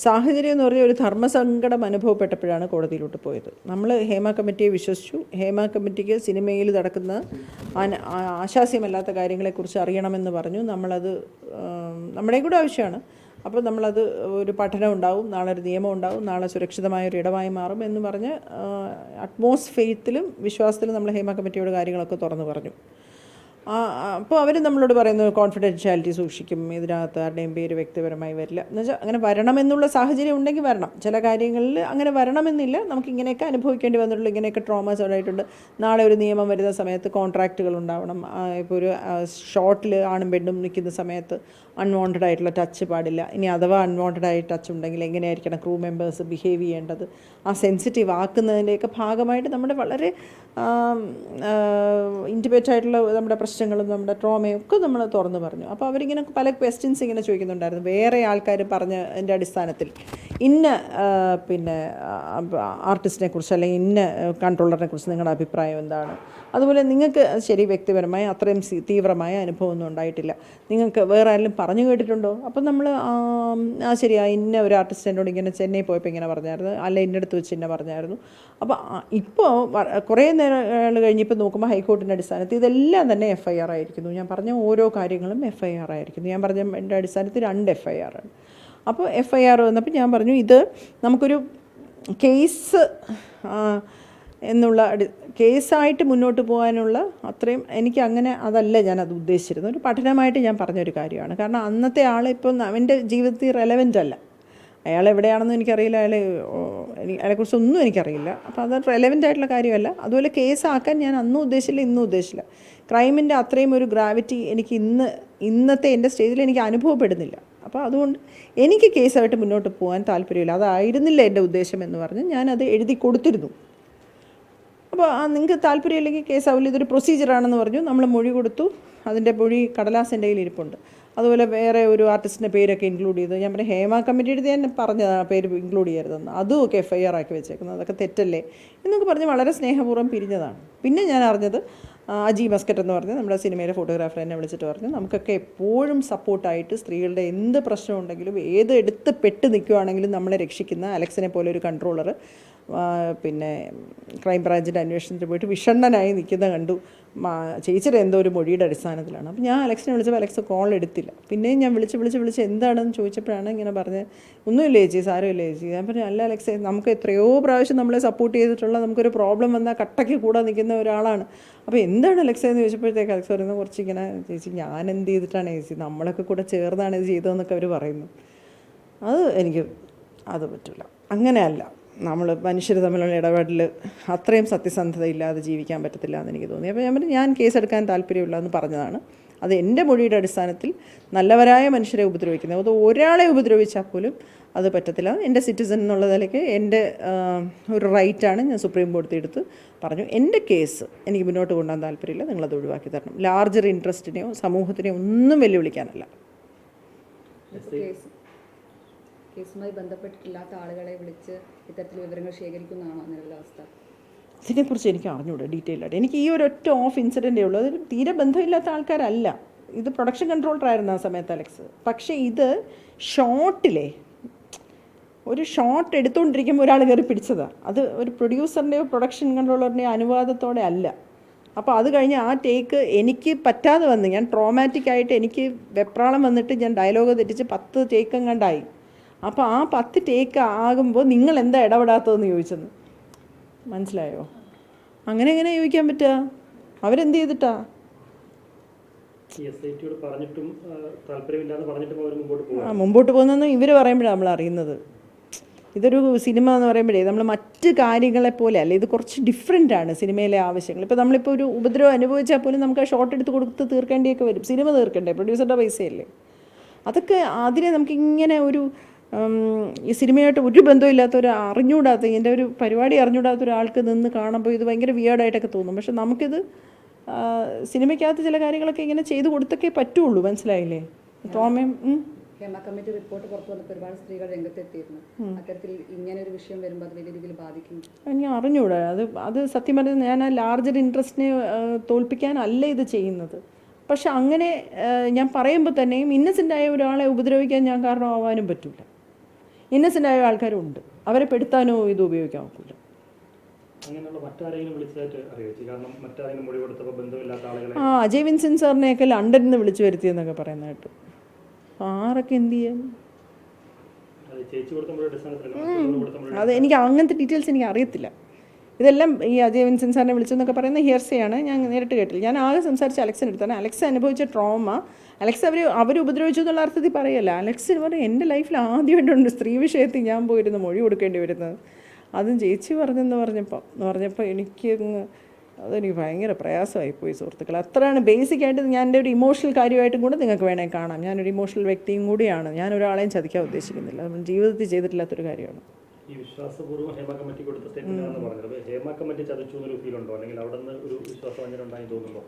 സാഹചര്യം എന്ന് പറഞ്ഞാൽ ഒരു ധർമ്മസങ്കടം അനുഭവപ്പെട്ടപ്പോഴാണ് കോടതിയിലോട്ട് പോയത്. നമ്മൾ ഹേമ കമ്മിറ്റിയെ വിശ്വസിച്ചു. ഹേമ കമ്മിറ്റിക്ക് സിനിമയിൽ നടക്കുന്ന ആശാസ്യമല്ലാത്ത കാര്യങ്ങളെക്കുറിച്ച് അറിയണമെന്ന് പറഞ്ഞു. നമ്മളത് നമ്മുടെയും കൂടെ ആവശ്യമാണ്. അപ്പോൾ നമ്മളത് ഒരു പഠനം ഉണ്ടാവും, നാളെ ഒരു നിയമം ഉണ്ടാവും, നാളെ സുരക്ഷിതമായൊരു ഇടമായി മാറും എന്ന് പറഞ്ഞ് അറ്റ്മോസ്റ്റ് ഫെയ്ത്തിലും വിശ്വാസത്തിലും നമ്മൾ ഹേമ കമ്മിറ്റിയോട് കാര്യങ്ങളൊക്കെ തുറന്നു പറഞ്ഞു. അപ്പോൾ അവർ നമ്മളോട് പറയുന്നത് കോൺഫിഡൻഷ്യാലിറ്റി സൂക്ഷിക്കും, ഇതിനകത്ത് ആരുടെയും പേര് വ്യക്തിപരമായി വരില്ല എന്ന് വെച്ചാൽ അങ്ങനെ വരണമെന്നുള്ള സാഹചര്യം ഉണ്ടെങ്കിൽ വരണം. ചില കാര്യങ്ങളിൽ അങ്ങനെ വരണമെന്നില്ല. നമുക്ക് ഇങ്ങനെയൊക്കെ അനുഭവിക്കേണ്ടി വന്നിട്ടുള്ളൂ, ഇങ്ങനെയൊക്കെ ട്രോമാസ് ഉണ്ടായിട്ടുണ്ട്. നാളെ ഒരു നിയമം വരുന്ന സമയത്ത് കോൺട്രാക്റ്റുകൾ ഉണ്ടാവണം. ഇപ്പോൾ ഒരു ഷോട്ടിൽ ആണും പെണ്ണും നിൽക്കുന്ന സമയത്ത് അൺവാണ്ടഡ് ആയിട്ടുള്ള ടച്ച് പാടില്ല. ഇനി അഥവാ അൺവാണ്ടഡ് ആയി ടച്ച് ഉണ്ടെങ്കിൽ എങ്ങനെയായിരിക്കണം ക്രൂ മെമ്പേഴ്സ് ബിഹേവ് ചെയ്യേണ്ടത്, ആ സെൻസിറ്റീവ് ആക്കുന്നതിൻ്റെയൊക്കെ ഭാഗമായിട്ട് നമ്മുടെ വളരെ ഇൻറ്റിമേറ്റ് ആയിട്ടുള്ള നമ്മുടെ പ്രശ്നങ്ങളും നമ്മുടെ ട്രോമയും ഒക്കെ നമ്മൾ തുറന്നു പറഞ്ഞു. അപ്പോൾ അവരിങ്ങനെ പല ക്വസ്റ്റ്യൻസ് ഇങ്ങനെ ചോദിക്കുന്നുണ്ടായിരുന്നു. വേറെ ആൾക്കാർ പറഞ്ഞതിൻ്റെ അടിസ്ഥാനത്തിൽ ഇന്ന പിന്നെ ആർട്ടിസ്റ്റിനെ കുറിച്ച് അല്ലെങ്കിൽ ഇന്ന കൺട്രോളറിനെ കുറിച്ച് നിങ്ങളുടെ അഭിപ്രായം എന്താണ്, അതുപോലെ നിങ്ങൾക്ക് ശരി വ്യക്തിപരമായ അത്രയും തീവ്രമായ അനുഭവമൊന്നും ഉണ്ടായിട്ടില്ല, നിങ്ങൾക്ക് വേറെ ആരെങ്കിലും പറഞ്ഞു കേട്ടിട്ടുണ്ടോ? അപ്പം നമ്മൾ ശരിയാ ഇന്ന ഒരു ആർട്ടിസ്റ്റിനോട് ഇങ്ങനെ ചെന്നൈ പോയപ്പോൾ ഇങ്ങനെ പറഞ്ഞായിരുന്നു, അല്ല ഇന്നടുത്ത് വെച്ച് ഇന്ന പറഞ്ഞായിരുന്നു. അപ്പോൾ ഇപ്പോൾ കുറേ നേരം കഴിഞ്ഞിപ്പോൾ നോക്കുമ്പോൾ ഹൈക്കോർട്ടിൻ്റെ അടിസ്ഥാനത്തിൽ ഇതെല്ലാം തന്നെ FIR ആയിരിക്കുന്നു. ഞാൻ പറഞ്ഞ ഓരോ കാര്യങ്ങളും FIR ആയിരിക്കുന്നു. ഞാൻ പറഞ്ഞ എൻ്റെ അടിസ്ഥാനത്തിൽ 2 FIR ആണ്. അപ്പോൾ FIR വന്നപ്പോൾ ഞാൻ പറഞ്ഞു ഇത് നമുക്കൊരു കേസ് എന്നുള്ള കേസായിട്ട് മുന്നോട്ട് പോകാനുള്ള അത്രയും എനിക്ക് അങ്ങനെ അതല്ല ഞാനത് ഉദ്ദേശിച്ചിരുന്നു. ഒരു പഠനമായിട്ട് ഞാൻ പറഞ്ഞൊരു കാര്യമാണ്. കാരണം അന്നത്തെ ആളിപ്പോൾ അവൻ്റെ ജീവിതത്തിൽ റെലവൻ്റ് അല്ല. അയാൾ എവിടെയാണെന്ന് എനിക്കറിയില്ല, അയാളെക്കുറിച്ചൊന്നും എനിക്കറിയില്ല. അപ്പോൾ അത് റെലവൻ്റ് ആയിട്ടുള്ള കാര്യമല്ല. അതുപോലെ കേസാക്കാൻ ഞാൻ അന്നും ഉദ്ദേശിച്ചില്ല, ഇന്നും ഉദ്ദേശിച്ചില്ല. ക്രൈമിൻ്റെ അത്രയും ഒരു ഗ്രാവിറ്റി എനിക്ക് ഇന്നത്തെ എൻ്റെ സ്റ്റേജിൽ എനിക്ക് അനുഭവപ്പെടുന്നില്ല. അപ്പോൾ അതുകൊണ്ട് എനിക്ക് കേസായിട്ട് മുന്നോട്ട് പോകാൻ താല്പര്യമില്ല, അതായിരുന്നില്ല എൻ്റെ ഉദ്ദേശം എന്ന് പറഞ്ഞ് ഞാനത് എഴുതി കൊടുത്തിരുന്നു. അപ്പോൾ നിങ്ങൾക്ക് താല്പര്യമില്ലെങ്കിൽ കേസാവില്ല, ഇതൊരു പ്രൊസീജിയറാണെന്ന് പറഞ്ഞു. നമ്മൾ മൊഴി കൊടുത്തു. അതിൻ്റെ മൊഴി കടലാസ് എൻ്റെ കയ്യിൽ ഇരിപ്പുണ്ട്. അതുപോലെ വേറെ ഒരു ആർട്ടിസ്റ്റിൻ്റെ പേരൊക്കെ ഇൻക്ലൂഡ് ചെയ്തു. ഞാൻ പറഞ്ഞ ഹേമ കമ്മിറ്റിയുടെ ഞാൻ പറഞ്ഞത് ആ പേര് ഇൻക്ലൂഡ് ചെയ്യരുതെന്ന്, അതുമൊക്കെ FIR ആക്കി വെച്ചേക്കുന്നത്, അതൊക്കെ തെറ്റല്ലേ എന്നൊക്കെ പറഞ്ഞ് വളരെ സ്നേഹപൂർവ്വം പിരിഞ്ഞതാണ്. പിന്നെ ഞാൻ അറിഞ്ഞത് അജി മസ്കറ്റ് എന്ന് പറഞ്ഞ് നമ്മുടെ സിനിമയിലെ ഫോട്ടോഗ്രാഫർ എന്നെ വിളിച്ചിട്ട് പറഞ്ഞു നമുക്കൊക്കെ എപ്പോഴും സപ്പോർട്ടായിട്ട് സ്ത്രീകളുടെ എന്ത് പ്രശ്നം ഉണ്ടെങ്കിലും ഏത് എടുത്ത് പെട്ട് നിൽക്കുകയാണെങ്കിലും നമ്മളെ രക്ഷിക്കുന്ന അലക്സിനെ പോലെ ഒരു കൺട്രോളർ പിന്നെ ക്രൈം ബ്രാഞ്ചിൻ്റെ അന്വേഷണത്തിൽ പോയിട്ട് വിഷണ്ണനായി നിൽക്കുന്ന കണ്ടു. ചേച്ചിയുടെ എന്തോ ഒരു മൊഴിയുടെ അടിസ്ഥാനത്തിലാണ്. അപ്പോൾ ഞാൻ അലക്സിനെ വിളിച്ചപ്പോൾ അലക്സ് കോൾ എടുത്തില്ല. പിന്നെയും ഞാൻ വിളിച്ച് എന്താണെന്ന് ചോദിച്ചപ്പോഴാണ് ഇങ്ങനെ പറഞ്ഞത് ഒന്നുമില്ല ചേച്ചി, സാരമില്ല ചേച്ചി. ഞാൻ പറഞ്ഞു അല്ല അലക്സേ, നമുക്ക് എത്രയോ പ്രാവശ്യം നമ്മളെ സപ്പോർട്ട് ചെയ്തിട്ടുള്ള നമുക്കൊരു പ്രോബ്ലം വന്നാൽ കട്ടയ്ക്ക് കൂടെ നിൽക്കുന്ന ഒരാളാണ്. അപ്പോൾ എന്താണ് അലക്സ എന്ന് ചോദിച്ചപ്പോഴത്തേക്ക് അലക്സ് പറയുന്നത് കുറച്ചിങ്ങനെ ചേച്ചി ഞാൻ എന്ത് ചെയ്തിട്ടാണ് ചേച്ചി, നമ്മളൊക്കെ കൂടെ ചേർന്നാണ് ഇത് ചെയ്തതെന്നൊക്കെ അവർ പറയുന്നു. അത് പറ്റില്ല, അങ്ങനെയല്ല. നമ്മൾ മനുഷ്യർ തമ്മിലുള്ള ഇടപെടൽ അത്രയും സത്യസന്ധത ഇല്ലാതെ ജീവിക്കാൻ പറ്റത്തില്ല എന്ന് എനിക്ക് തോന്നി. അപ്പോൾ ഞാൻ പറഞ്ഞു ഞാൻ കേസെടുക്കാൻ താല്പര്യമില്ല എന്ന് പറഞ്ഞതാണ്. അത് എൻ്റെ മൊഴിയുടെ അടിസ്ഥാനത്തിൽ നല്ലവരായ മനുഷ്യരെ ഉപദ്രവിക്കുന്നത്, അത് ഒരാളെ ഉപദ്രവിച്ചാൽ പോലും അത് പറ്റത്തില്ല. എൻ്റെ സിറ്റിസൺ എന്നുള്ള നിലയ്ക്ക് എൻ്റെ ഒരു റൈറ്റാണ്. ഞാൻ സുപ്രീം കോടതി എടുത്ത് പറഞ്ഞു എൻ്റെ കേസ് എനിക്ക് മുന്നോട്ട് കൊണ്ടുപോകാൻ താല്പര്യമില്ല, നിങ്ങളത് ഒഴിവാക്കി തരണം. ലാർജർ ഇൻട്രസ്റ്റിനെയോ സമൂഹത്തിനെയോ ഒന്നും വെല്ലുവിളിക്കാനല്ല. കേസുമായി ബന്ധപ്പെട്ടിട്ടില്ലാത്ത ആളുകളെ വിളിച്ച് ഇത്തരത്തിൽ വിവരങ്ങൾ ശേഖരിക്കുന്നതാണോ നിലവിലെ അവസ്ഥ? ഇതിനെക്കുറിച്ച് എനിക്ക് അറിഞ്ഞൂടെ ഡീറ്റെയിൽ ആയിട്ട്. എനിക്ക് ഈ ഒരൊറ്റ ഇൻസിഡൻറ്റേ ഉള്ളൂ. അതിൽ തീരെ ബന്ധമില്ലാത്ത ആൾക്കാരല്ല. ഇത് പ്രൊഡക്ഷൻ കൺട്രോളറായിരുന്നു ആ സമയത്ത് അലക്സ്. പക്ഷേ ഇത് ഒരു ഷോട്ട് എടുത്തുകൊണ്ടിരിക്കുമ്പോൾ ഒരാൾ കയറി പിടിച്ചതാണ്. അത് ഒരു പ്രൊഡ്യൂസറിൻ്റെയോ പ്രൊഡക്ഷൻ കൺട്രോളറിൻ്റെയോ അനുവാദത്തോടെ അല്ല. അപ്പോൾ അത് കഴിഞ്ഞ് ആ ടേക്ക് എനിക്ക് പറ്റാതെ വന്ന് ഞാൻ ട്രോമാറ്റിക്കായിട്ട് എനിക്ക് വെപ്രാളം വന്നിട്ട് ഞാൻ ഡയലോഗ് തെറ്റിച്ച് 10 ടേക്കും കണ്ടായി. അപ്പോൾ ആ 10 ടേക്ക് ആകുമ്പോൾ നിങ്ങൾ എന്താ ഇടപെടാത്തതെന്ന് ചോദിച്ചെന്ന് മനസ്സിലായോ? അങ്ങനെ എങ്ങനെ ചോദിക്കാൻ പറ്റുക? അവരെന്ത് ചെയ്തിട്ടാ? മുമ്പോട്ട് പോകുന്നതെന്ന് ഇവർ പറയുമ്പോഴാണ് നമ്മൾ അറിയുന്നത്. ഇതൊരു സിനിമ എന്ന് പറയുമ്പോഴേ നമ്മൾ മറ്റ് കാര്യങ്ങളെപ്പോലെ അല്ല, ഇത് കുറച്ച് ഡിഫറെൻ്റാണ് സിനിമയിലെ ആവശ്യങ്ങൾ. ഇപ്പോൾ നമ്മളിപ്പോൾ ഒരു ഉപദ്രവം അനുഭവിച്ചാൽ പോലും നമുക്ക് ആ ഷോട്ട് എടുത്ത് കൊടുത്ത് തീർക്കേണ്ടിയൊക്കെ വരും. സിനിമ തീർക്കണ്ടേ, പ്രൊഡ്യൂസറുടെ പൈസയല്ലേ. അതൊക്കെ അതിനെ നമുക്കിങ്ങനെ ഈ സിനിമയായിട്ട് ഒരു ബന്ധമില്ലാത്ത എൻ്റെ ഒരു പരിപാടി അറിഞ്ഞൂടാത്ത ഒരാൾക്ക് നിന്ന് കാണുമ്പോൾ ഇത് ഭയങ്കര വിയേർഡായിട്ടൊക്കെ തോന്നും. പക്ഷെ നമുക്കിത് സിനിമയ്ക്കകത്ത് ചില കാര്യങ്ങളൊക്കെ ഇങ്ങനെ ചെയ്ത് കൊടുത്തൊക്കെ പറ്റുള്ളൂ. മനസ്സിലായില്ലേ? തോമയും ഹേമ കമ്മിറ്റി റിപ്പോർട്ട് പുറത്തു വന്നപ്പോൾ ഒരുപാട് സ്ത്രീകൾ രംഗത്തെത്തിയിരുന്നു. അത്തരത്തിൽ ഇങ്ങനെ ഒരു വിഷയം വരുമ്പോൾ അത് വലിയ രീതിയിൽ ബാധിക്കും. ഞാൻ അറിഞ്ഞൂടാ. അത് സത്യം പറഞ്ഞാൽ ഞാൻ ആ ലാർജർ ഇൻട്രസ്റ്റിനെ തോൽപ്പിക്കാനല്ല ഇത് ചെയ്യുന്നത്. പക്ഷെ അങ്ങനെ ഞാൻ പറയുമ്പോൾ തന്നെയും ഇന്നസെൻ്റായ ഒരാളെ ഉപദ്രവിക്കാൻ ഞാൻ കാരണമാവാനും പറ്റില്ല. ഇന്നസെൻ്റ് ആയ ആൾക്കാരും ഉണ്ട്. അവരെ പെടുത്താനോ ഇത് ഉപയോഗിക്കാൻ ഒക്കില്ല. അജയ് വിൻസെൻ്റ് സാറിനെയൊക്കെ ലണ്ടനിൽ നിന്ന് വിളിച്ചു വരുത്തിയെന്നൊക്കെ പറയുന്ന കേട്ടു. ആരൊക്കെ എന്ത് ചെയ്യാൻ? അത് എനിക്ക് അങ്ങനത്തെ ഡീറ്റെയിൽസ് എനിക്ക് അറിയത്തില്ല. ഇതെല്ലാം ഈ അജയ് വിൻസെൻ്റ് സാറിനെ വിളിച്ചെന്നൊക്കെ പറയുന്ന ഹിയർസയാണ്. ഞാൻ നേരിട്ട് കേട്ടില്ല. ഞാൻ ആകെ സംസാരിച്ച അലക്സിൻ്റെ അടുത്താണ്. അലക്സ് അനുഭവിച്ച ട്രോമ, അലക്സ് അവർ ഉപദ്രവിച്ചു എന്നുള്ള അർത്ഥത്തിൽ പറയല്ല. അലക്സിന് പറയും എൻ്റെ ലൈഫിൽ ആദ്യമായിട്ടുണ്ട് സ്ത്രീ വിഷയത്തിൽ ഞാൻ പോയിരുന്ന് മൊഴി കൊടുക്കേണ്ടി വരുന്നത്. അതും ചേച്ചി പറഞ്ഞെന്ന് പറഞ്ഞപ്പോൾ അതെനിക്ക് ഭയങ്കര പ്രയാസമായിപ്പോയി സുഹൃത്തുക്കൾ. അത്രയാണ് ബേസിക്കായിട്ട്. ഞാൻ എൻ്റെ ഒരു ഇമോഷണൽ കാര്യമായിട്ടും കൂടെ നിങ്ങൾക്ക് വേണമെങ്കിൽ കാണാം. ഞാനൊരു ഇമോഷണൽ വ്യക്തിയും കൂടിയാണ്. ഞാൻ ഒരാളെയും ചതിക്കാൻ ഉദ്ദേശിക്കുന്നില്ല. നമ്മൾ ജീവിതത്തിൽ ചെയ്തിട്ടില്ലാത്തൊരു കാര്യമാണ്. ഈ വിശ്വാസപൂർവ്വം ഹേമ കമ്മിറ്റി കൊടുത്ത സ്റ്റേറ്റ്മെന്റാണെന്ന് പറഞ്ഞത്. ഹേമ കമ്മിറ്റി ചതിച്ചു എന്നൊരു ഫീൽ ഉണ്ടോ, അല്ലെങ്കിൽ അവിടെ നിന്ന് ഒരു വിശ്വാസവഞ്ചന ഉണ്ടായി തോന്നുന്നുണ്ടോ?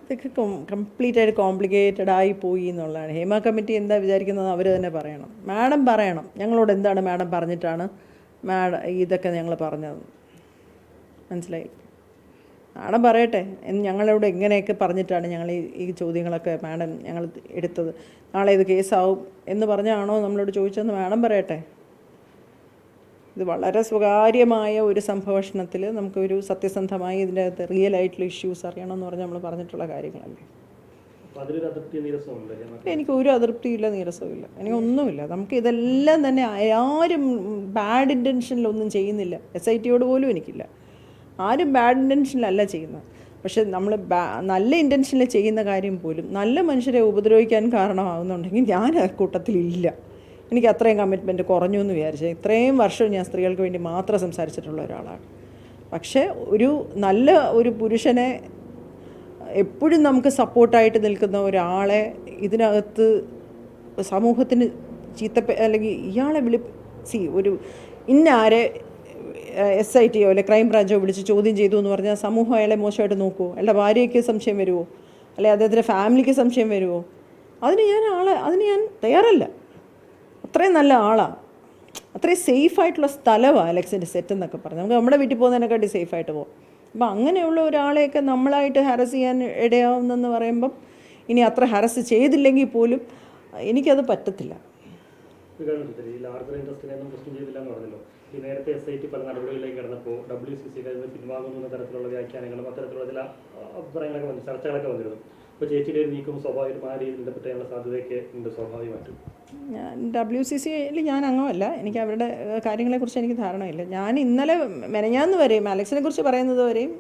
ഇതൊക്കെ കംപ്ലീറ്റ് ആയിട്ട് കോംപ്ലിക്കേറ്റഡ് ആയി പോയി എന്നുള്ളതാണ്. ഹേമ കമ്മിറ്റി എന്താ വിചാരിക്കുന്നത് അവർ തന്നെ പറയണം. മാഡം പറയണം ഞങ്ങളോട് എന്താണ് മാഡം പറഞ്ഞിട്ടാണ് ഇതൊക്കെ ഞങ്ങൾ പറഞ്ഞത്. മനസ്സിലായി? മാഡം പറയട്ടെ ഞങ്ങളോട് എങ്ങനെയൊക്കെ പറഞ്ഞിട്ടാണ് ഞങ്ങൾ ഈ ചോദ്യങ്ങളൊക്കെ മാഡം ഞങ്ങൾ എടുത്തത്. നാളെ ഇത് കേസാവും എന്ന് പറഞ്ഞാണോ നമ്മളോട് ചോദിച്ചതെന്ന് മാഡം പറയട്ടെ. ഇത് വളരെ സ്വകാര്യമായ ഒരു സംഭാഷണത്തിൽ നമുക്കൊരു സത്യസന്ധമായി ഇതിൻ്റെ അകത്ത് റിയൽ ആയിട്ടുള്ള ഇഷ്യൂസ് അറിയണമെന്ന് പറഞ്ഞാൽ നമ്മൾ പറഞ്ഞിട്ടുള്ള കാര്യങ്ങളല്ലേ. എനിക്ക് ഒരു അതൃപ്തിയില്ല, നീരസവുമില്ല, എനിക്കൊന്നുമില്ല. നമുക്ക് ഇതെല്ലാം തന്നെ ആരും ബാഡ് ഇൻറ്റൻഷനിലൊന്നും ചെയ്യുന്നില്ല. SIT-യോട് പോലും എനിക്കില്ല. ആരും ബാഡ് ഇൻറ്റൻഷനിലല്ല ചെയ്യുന്നത്. പക്ഷെ നമ്മൾ നല്ല ഇൻറ്റൻഷനിൽ ചെയ്യുന്ന കാര്യം പോലും നല്ല മനുഷ്യരെ ഉപദ്രവിക്കാൻ കാരണമാകുന്നുണ്ടെങ്കിൽ ഞാൻ ആ കൂട്ടത്തിലില്ല. എനിക്ക് അത്രയും കമ്മിറ്റ്മെൻറ്റ് കുറഞ്ഞു എന്ന് വിചാരിച്ചത്. ഇത്രയും വർഷം ഞാൻ സ്ത്രീകൾക്ക് വേണ്ടി മാത്രം സംസാരിച്ചിട്ടുള്ള ഒരാളാണ്. പക്ഷേ നല്ല ഒരു പുരുഷനെ എപ്പോഴും നമുക്ക് സപ്പോർട്ടായിട്ട് നിൽക്കുന്ന ഒരാളെ ഇതിനകത്ത് സമൂഹത്തിന് അല്ലെങ്കിൽ ഇയാളെ ഒരു ഇന്നാരെ SIT-യോ അല്ലെങ്കിൽ ക്രൈം ബ്രാഞ്ചോ വിളിച്ച് ചോദ്യം ചെയ്തു എന്ന് പറഞ്ഞാൽ സമൂഹം അയാളെ മോശമായിട്ട് നോക്കുമോ? അയാളുടെ ഭാര്യയ്ക്ക് സംശയം വരുമോ? അല്ലെങ്കിൽ അദ്ദേഹത്തിൻ്റെ ഫാമിലിക്ക് സംശയം വരുമോ? അതിന് ഞാൻ തയ്യാറല്ല. അത്രയും നല്ല ആളാണ്. അത്രയും സേഫായിട്ടുള്ള സ്ഥലമാണ് അലക്സിൻ്റെ സെറ്റ് എന്നൊക്കെ പറഞ്ഞാൽ നമുക്ക് നമ്മുടെ വീട്ടിൽ പോകുന്നതിനെക്കാട്ടി സേഫായിട്ട് പോകും. അപ്പം അങ്ങനെയുള്ള ഒരാളെയൊക്കെ നമ്മളായിട്ട് ഹാരസ് ചെയ്യാൻ ഇടയാവുന്നെന്ന് പറയുമ്പം ഇനി അത്ര ഹാരസ് ചെയ്തില്ലെങ്കിൽ പോലും എനിക്കത് പറ്റത്തില്ല. ഈ നേരത്തെ SIT പല നടപടികളിലേക്ക് കിടന്നപ്പോൾ WCC പിൻവാങ്ങുന്ന തരത്തിലുള്ള വ്യാഖ്യാനങ്ങളും അത്തരത്തിലുള്ള ചില അഭിപ്രായങ്ങളൊക്കെ വന്നു, ചർച്ചകളൊക്കെ വന്നിരുന്നു. അപ്പോൾ ചേച്ചിയുടെ ഒരു നീക്കം സ്വാഭാവികമായും ആ രീതിയിൽ ബന്ധപ്പെട്ടാനുള്ള സാധ്യതയൊക്കെ ഉണ്ട് സ്വാഭാവികമായിട്ടും. WCC-യിൽ ഞാൻ അംഗമല്ല. എനിക്ക് അവരുടെ കാര്യങ്ങളെക്കുറിച്ച് എനിക്ക് ധാരണയില്ല. ഞാൻ ഇന്നലെ മെനഞ്ഞാന്ന് വരെയും അലക്സിനെ കുറിച്ച് പറയുന്നത് വരെയും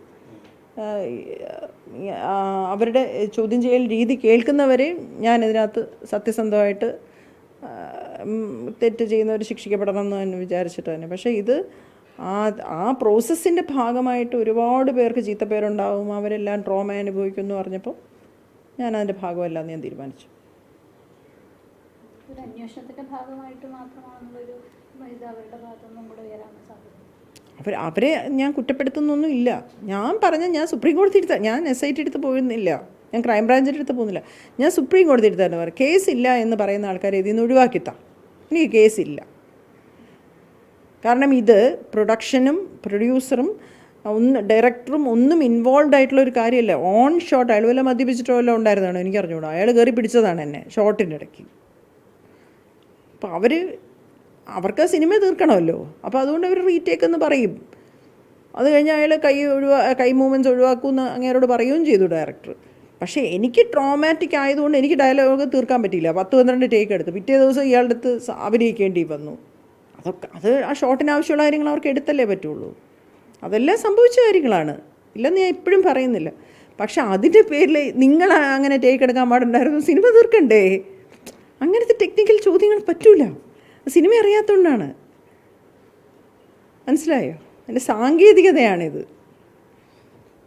അവരുടെ ചോദ്യം ചെയ്യൽ രീതി കേൾക്കുന്നവരെയും ഞാൻ ഇതിനകത്ത് സത്യസന്ധമായിട്ട് തെറ്റ് ചെയ്യുന്നവർ ശിക്ഷിക്കപ്പെടണം എന്ന് തന്നെ വിചാരിച്ചിട്ട് തന്നെ. പക്ഷേ ഇത് ആ പ്രോസസ്സിൻ്റെ ഭാഗമായിട്ട് ഒരുപാട് പേർക്ക് ചീത്തപ്പേരുണ്ടാവും, അവരെല്ലാം ട്രോമ അനുഭവിക്കുമെന്ന് പറഞ്ഞപ്പോൾ ഞാനതിൻ്റെ ഭാഗമല്ലാന്ന് ഞാൻ തീരുമാനിച്ചു. അന്വേഷണത്തിൻ്റെ ഭാഗമായിട്ട് മാത്രമാണെന്നുള്ളൊരു അവരുടെ ഭാഗത്തുനിന്നും കൂടെ വരാൻ സാധ്യത. അവരെ ഞാൻ കുറ്റപ്പെടുത്തുന്നൊന്നും ഇല്ല. ഞാൻ സുപ്രീം കോടതി ഞാൻ SIT എടുത്ത് പോയിരുന്നില്ല, ഞാൻ ക്രൈം ബ്രാഞ്ചിൻ്റെ അടുത്ത് പോകുന്നില്ല. ഞാൻ സുപ്രീം കോടതി എടുത്താണ് പറയും. കേസില്ല എന്ന് പറയുന്ന ആൾക്കാരെ ഇതിൽ നിന്ന് ഒഴിവാക്കിത്താം. എനിക്ക് കേസില്ല. കാരണം ഇത് പ്രൊഡക്ഷനും പ്രൊഡ്യൂസറും ഡയറക്ടറും ഒന്നും ഇൻവോൾവ് ആയിട്ടുള്ള ഒരു കാര്യമല്ല. ഓൺ ഷോട്ട് അയാൾ വല്ല മദ്യപിച്ചിട്ടോ വല്ലതും ഉണ്ടായിരുന്നതാണോ എനിക്ക് അറിഞ്ഞുകൂടാ. അയാൾ കയറി പിടിച്ചതാണ് എന്നെ ഷോട്ടിൻ്റെ ഇടയ്ക്ക്. അപ്പോൾ അവർക്ക് സിനിമ തീർക്കണമല്ലോ. അപ്പോൾ അതുകൊണ്ട് അവർ റീടേക്ക് എന്ന് പറയും. അത് കഴിഞ്ഞ് അയാൾ കൈ മൂവ്മെൻറ്റ്സ് ഒഴിവാക്കുമെന്ന് അങ്ങേരോട് പറയുകയും ചെയ്തു ഡയറക്ടർ. പക്ഷേ എനിക്ക് ട്രോമാറ്റിക് ആയതുകൊണ്ട് എനിക്ക് ഡയലോഗ് തീർക്കാൻ പറ്റിയില്ല. 10-12 ടേക്ക് എടുത്ത് പിറ്റേ ദിവസം ഇയാളുടെ അടുത്ത് അഭിനയിക്കേണ്ടി വന്നു. അത് ആ ഷോട്ടിന് ആവശ്യമുള്ള കാര്യങ്ങൾ അവർക്ക് എടുത്തല്ലേ പറ്റുള്ളൂ. അതെല്ലാം സംഭവിച്ച കാര്യങ്ങളാണ്, ഇല്ലെന്ന് ഞാൻ ഇപ്പോഴും പറയുന്നില്ല. പക്ഷെ അതിൻ്റെ പേരിൽ നിങ്ങൾ അങ്ങനെ ടേക്ക് എടുക്കാൻ പാടുണ്ടായിരുന്നു, സിനിമ തീർക്കണ്ടേ? അങ്ങനത്തെ ടെക്നിക്കൽ ചോദ്യങ്ങൾ പറ്റൂല. സിനിമ അറിയാത്തതുകൊണ്ടാണ്. മനസ്സിലായോ? അതിൻ്റെ സാങ്കേതികതയാണിത്.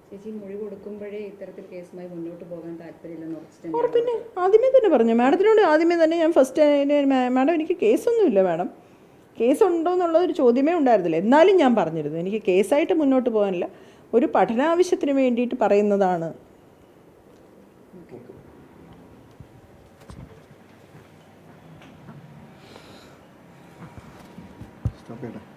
ചേച്ചി മൊഴി കൊടുക്കുമ്പോഴേ ഇത്തരത്തിൽ കേസുമായി മുന്നോട്ട് പോകാൻ താല്പര്യമില്ലെന്ന് ഉറപ്പിന്നെ ആദ്യമേ തന്നെ പറഞ്ഞു. മാഡത്തിനോട് ആദ്യമേ തന്നെ ഞാൻ ഫസ്റ്റ് മാഡം എനിക്ക് കേസൊന്നുമില്ല മാഡം, കേസുണ്ടോ എന്നുള്ളതൊരു ചോദ്യമേ ഉണ്ടായിരുന്നില്ല. എന്നാലും ഞാൻ പറഞ്ഞിരുന്നു എനിക്ക് കേസായിട്ട് മുന്നോട്ട് പോകാനില്ല, ഒരു പഠനാവശ്യത്തിന് വേണ്ടിയിട്ട് പറയുന്നതാണ്. Stop it.